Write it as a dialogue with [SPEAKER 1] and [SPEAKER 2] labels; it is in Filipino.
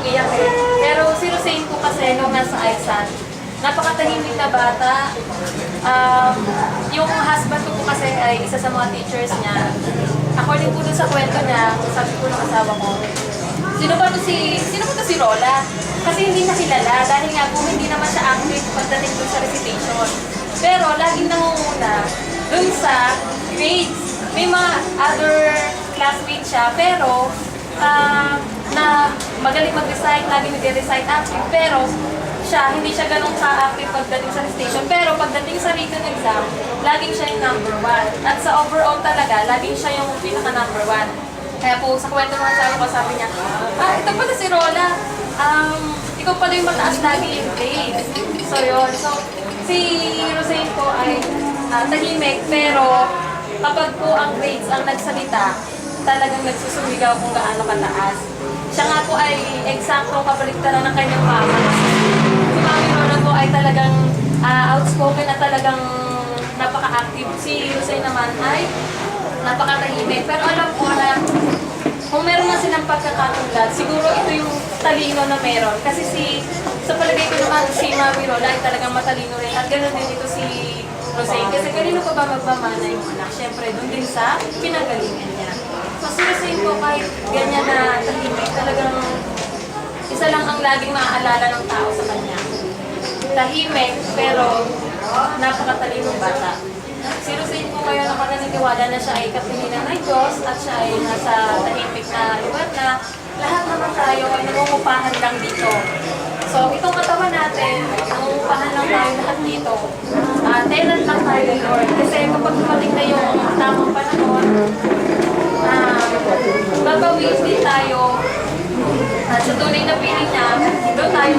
[SPEAKER 1] iyak eh. Pero si Rosane po kasi nung nasa ISAT, napakatahimik na bata. Yung husband ko po kasi ay isa sa mga teachers niya. According po dun sa kwento niya, sabi po ng asawa ko, sino ba to si Rola? Kasi hindi niya kilala dahil nga po hindi naman siya active pagdating dun sa recitation. Pero laging nangunguna dun sa grades. May mga other classmates siya, pero na magaling mag-recite, lagi nag-recite active, pero hindi siya ganun ka-active pagdating sa recitation. Pero pagdating sa written exam, laging siya yung number 1. At sa overall talaga, laging siya yung pinaka-number 1. Kaya po, sa kwento ng asawa ko, sabi niya, ito pala si Rola. Ikaw pala yung mataas lagi yung grade. So yun. So, si Rosane po ay tahimik, pero kapag po ang grades ang nagsalita, talagang nagsusumigaw kung gaano kataas. Siya nga po ay eksaktong kabaliktaran ng kanyang mama. Si Mami Rola po ay talagang outspoken at talagang napaka-active. Si Rosane naman ay napakatahimik. Pero alam ko na kung meron na silang pagkakatulad, siguro ito yung talino na meron. Kasi sa palagay ko naman, si Mami Rola ay talagang matalino rin. At ganoon din ito si Rosane. Kasi kanino pa ba magmamana yung anak? Siyempre, doon din sa pinagalingan niya. So si Rosane po kahit ganyan na tahimik, talagang isa lang ang laging maaalala ng tao sa kanya. Tahimik, pero napakatalinong bata. Si Rosane po kayo napananiniwala na siya ay kapilingan ng Diyos at siya ay nasa tahimik na lugar na lahat naman tayo ay nangungupahan lang dito. So, itong katawan natin, nangungupahan lang tayo lahat dito. Tenant lang tayo ng Lord. Kasi kapag dumating na yung tamang panahon, babawin din tayo at sa tunay na piling niya, doon tayo